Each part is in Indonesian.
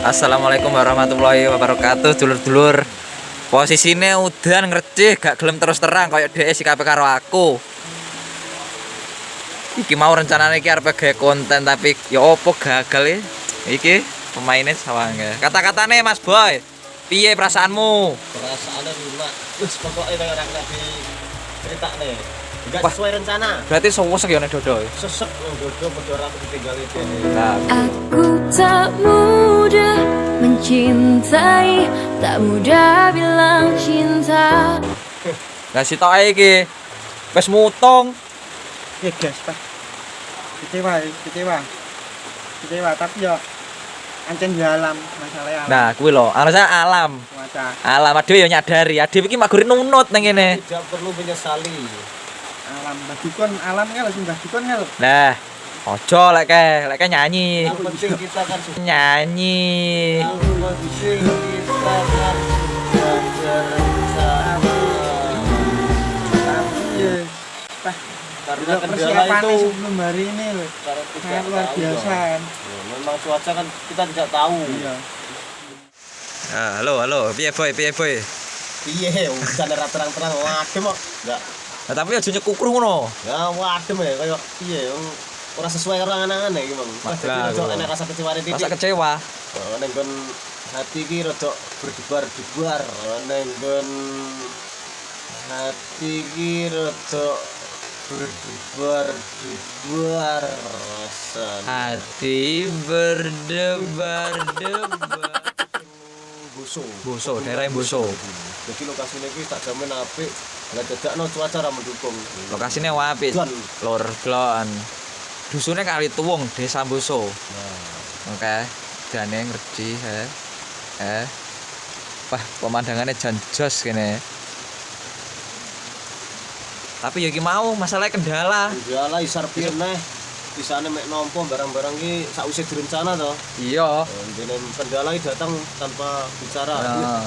Assalamualaikum warahmatullahi wabarakatuh, dulur-dulur. Posisine udan ngrecih, gak gelem terus terang kaya dhek sikape karo aku. Iki mau rencanane iki arep gawe konten tapi ya opo gagal iki pemainnya sawange. Kata-katane Mas Boy. Piye perasaanmu? Perasaannya lunak. Wis pokoke kaya ora kena critakne. Enggak Wah. sesuai rencana. Berarti sewesek ya nek dodo. Sesek wong dodo padha ora ditinggal itu. Nah, Aku tak mudah mencintai, tak mudah bilang cinta. lah sitok ae iki. Wis mutung. Ya guys, Pak. Kecewa tapi ya ancen di alam, masalahnya alam. Nah, kuwi lho, alasan alam. Cuaca, Alam dhewe ya nyadari. Dhewe iki maguri nunut nang kene. Tidak perlu menyesali. alam. Mbah Dukun, alam kan harus Mbah Dukun kan. Nah, ojo lek nyanyi. Yang penting kita kan Nyanyi. yang penting kita kan sudah berencana. Tapi ya, Pak, Karena dulu kendala persiapannya itu sebelum hari ini loh. karena tidak Sangat luar tahu, biasa dong. kan. Ya, memang cuaca kan kita tidak tahu. Iya. Halo, piye boy? Piye udan ora terang-terang wadem kok. Enggak. Nah, tapi aja nyekukur ngono. Ya wadem ya kaya piye ora sesuai karo angan-angan iki, Bang. Lah, Rada lho. enek rasa kecewa titik. Rasa kecewa. Ning kon hati iki rada berdebar-debar. Ning kon hati iki rada berdebar-debar rasane. Hati berdebar-debar. Boso, daerah Boso. Jadi lokasine iki tak jamin apik. Lah dadakno cuaca ra mendukung. Lokasine apik. Dan Lor Glon. Dusune Kali Tuwung, Desa Boso. nah, Oke. Dane ngerti, Wah, pemandangannya jan jos kene. Tapi ya iki mau masalah kendala. kendala isar piye neh. Bisane mek nampa barang-barang iki sakwise direncana to. Iya. Dene kendala iki datang tanpa bicara. Nah,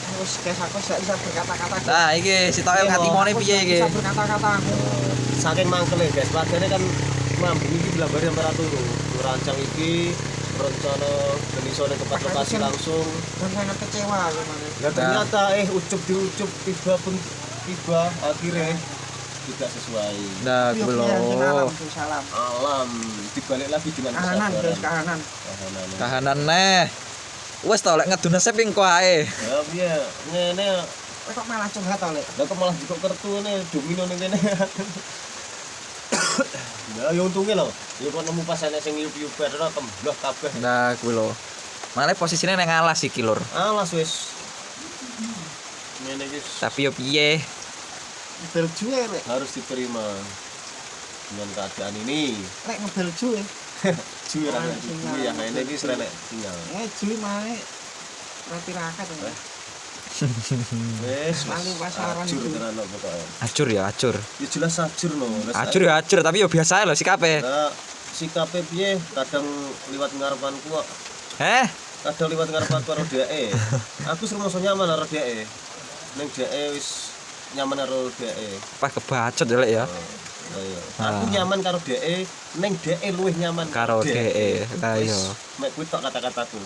Terus guys, aku gak bisa berkata-kata. nah iki sitoke ngatimone Aku piye gak iki? bisa berkata-kata. Saking mangkele guys, padane kan mambung iki blambari antara turu. Rancang iki rencana genisone tempat lokasi langsung. Dan sangat kecewa kemarin. Lah ternyata ucup diucup tiba akhirnya tidak sesuai. Nah, Iya, belum. iya, alam tuh salam. Alam dibalik lagi dengan Kahanan guys, kesabaran. kahanan. Kahanan. Kahanan neh. Wes to lek ngedune seping kok ae. Ya piye ngene Kok malah curhat to, Lek? lah kok malah jiko kertune domino ning kene. Ya yo untunge lho, yo kok nemu pas enek sing yup-yuper ora kembloh kabeh. Nah, kuwi lho. Mane posisine nang alas iki, Lur. Alas wis. Ngene iki Tapi yo piye? Belju ya, Lek. harus diterima dengan keadaan ini. Lek ngebelju ya. Juwi ra juwi ya ngene iki srenek tinggal. Ju mae roti rakat ya. Wes Lalu pasaran ajur itu. tenan kok pokoke. Ajur ya, ajur. Ya jelas ajur no. Ajur ya ajur, tapi yo biasa ae lho sikape. Nah, sikape piye kadang liwat ngarepanku kok. Kadang liwat ngarepanku karo dheke. Aku sermoso nyaman karo dheke. Ning dheke wis nyaman karo dheke. Pas kebacot ya, Lek ya. Lah iya. Aku nyaman karo dheke, ning dheke luwih nyaman Karo dheke. Lah iya. Mek kuwi tok kata-kataku.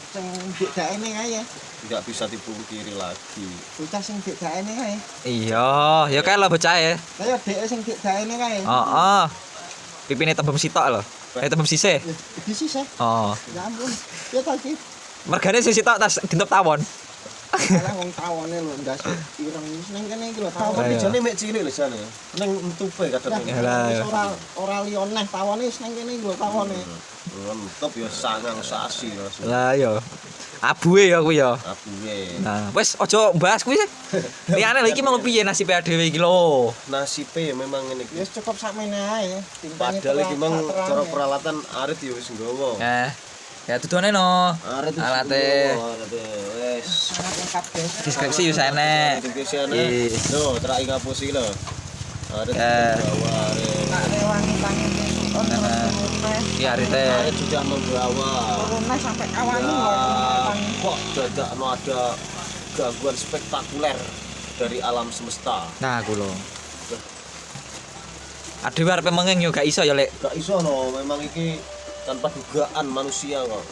Sing dekane kae ya. Tidak bisa dipungkiri lagi. Bocah sing dekane kae. Iya, ya kae lho bocah e. Lah ya dek sing dekane kae. Heeh. Pipine tembem sitok lho. Tembem sisih. Bisi sih. Oh. Ya ampun. Ya tadi. Mergane sing sitok tas dintep tawon. Salah wong tawone lho ndas ireng wis ning kene iki lho Tawon tawon. Iya. jane mek cilik lho jane. Ning entupe kadang. Ya lah. wis ora liyo neh tawone wis ning kene iki lho tawone. Entup ya sangang sasi langsung. Lah iya. Abuhe ya kuwi ya. Abuhe. Nah, wis aja bahas kuwi. Liyane lho iki mau piye nasibe dhewe iki lho. Nasibe ya memang ngene iki. Wis cukup sakmene ae. Tintane Padahal iki memang terang cara ya. peralatan arit ya wis nggawa. Ya dudone no. Arit wis Alate. nggawa, alate. Wis. Sangat lengkap guys. Deskripsi wis enek. Deskripsiane. Ih. Lho, terak ngapusi lho. Arit Eh. nggawa arit. Tak rewangi tangi besok on terus Iki arite. Arit sudah membawa. turun sampai kawani Ya, tangi. kok dadakno ada gangguan spektakuler dari alam semesta. Nah, ku lho. Adewe arep mengeng yo gak iso ya, Lek. Gak iso no, memang iki tanpa dugaan manusia kok.